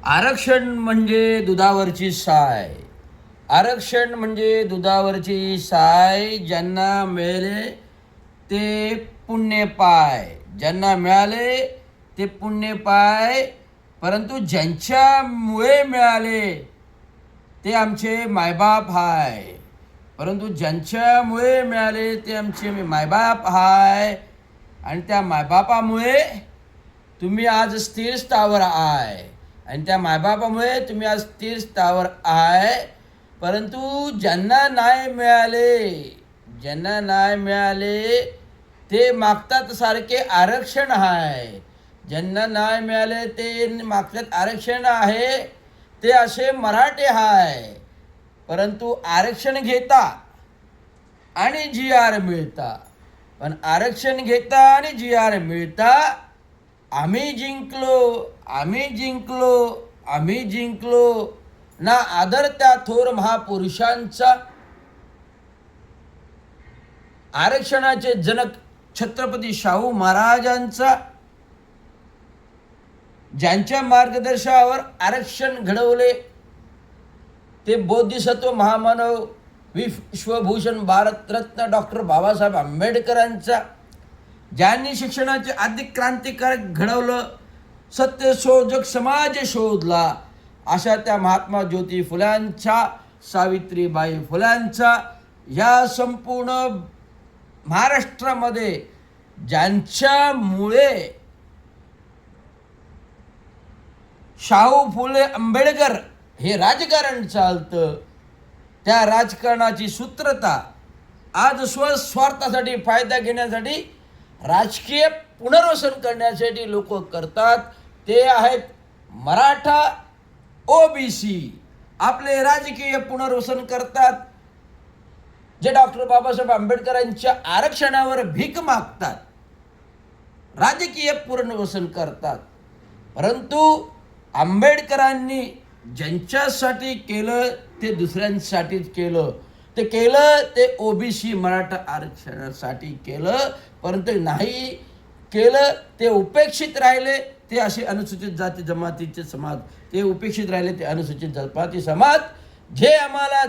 आरक्षण म्हणजे दुधावरची साय. आरक्षण म्हणजे दुधावरची साय. ज्यांना मिळाले ते पुण्य पाय. ज्यांना मिळाले ते पुण्य पाय. परंतु ज्यांच्यामुळे मिळाले ते आमचे मायबाप हाय. परंतु ज्यांच्यामुळे मिळाले ते आमचे मायबाप हाय. आणि त्या मायबापामुळे तुम्ही आज स्थिर स्थावर आहे. आणि त्या मायबापामुळे तुम्ही आज स्थिर स्थावर आहे. परंतु ज्यांना नाही मिळाले ते मागतात सारखे आरक्षण आहे. ज्यांना नाही मिळाले ते मागतात आरक्षण आहे. ते असे मराठे आहे. परंतु आरक्षण घेता आणि GR मिळता. पण आरक्षण घेता आणि GR मिळता. आम्ही जिंकलो ना आदर त्या थोर महापुरुषांचा. आरक्षणाचे जनक छत्रपती शाहू महाराजांचा. ज्यांच्या मार्गदर्शनावर आरक्षण घडवले ते बोधिसत्व महामानव विश्वभूषण भारतरत्न डॉक्टर बाबासाहेब आंबेडकरांचा. ज्यांनी शिक्षणाचे आदि क्रांतिकारक घडवलं, सत्यशोधक समाज शोधला, अशा त्या महात्मा ज्योती फुल्यांचा, सावित्रीबाई फुल्यांचा. या संपूर्ण महाराष्ट्रामध्ये ज्यांच्यामुळे शाहू फुले आंबेडकर हे राजकारण चालतं, त्या राजकारणाची सूत्रता आज स्वस्वार्थासाठी, फायदा घेण्यासाठी, राजकीय पुनर्वसन करण्यासाठी लोक करतात. ते आहेत मराठा OBC. आपले राजकीय पुनर्वसन करतात. जे डॉक्टर बाबासाहेब आंबेडकरांच्या आरक्षणावर भीक मागतात, राजकीय पुनर्वसन करतात. परंतु आंबेडकरांनी ज्यांच्यासाठी केलं ते दुसऱ्यांसाठीच केलं. ते OBC मराठा आरक्षणासाठी केलं. परंतु नाही केलं ते उपेक्षित राहिले. ते असे अनुसूचित जाती जमातीचे समाज, ते उपेक्षित राहिले. ते अनुसूचित जमाती समाज जे आम्हाला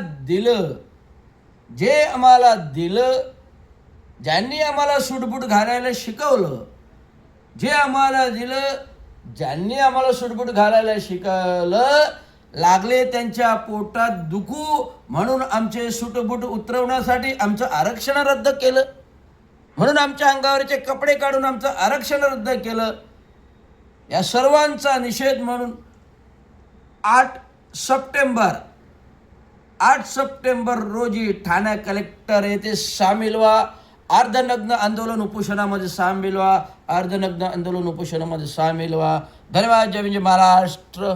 दिलं, ज्यांनी आम्हाला सूटबूट घालायला शिकवलं, ज्यांनी आम्हाला सूटबूट घालायला शिकवलं, लागले त्यांच्या पोटात दुखू म्हणून आमचे सूटबूट उतरवण्यासाठी आमचं आरक्षण रद्द केलं. म्हणून आमच्या अंगावरचे कपडे काढून आमचं आरक्षण रद्द केलं. या सर्वांचा निषेध म्हणून 8 सप्टेंबर रोजी ठाणे कलेक्टर येथे सामील व्हा. अर्धनग्न आंदोलन उपोषणामध्ये सामील व्हा. धन्यवाद. जय हिंद महाराष्ट्र.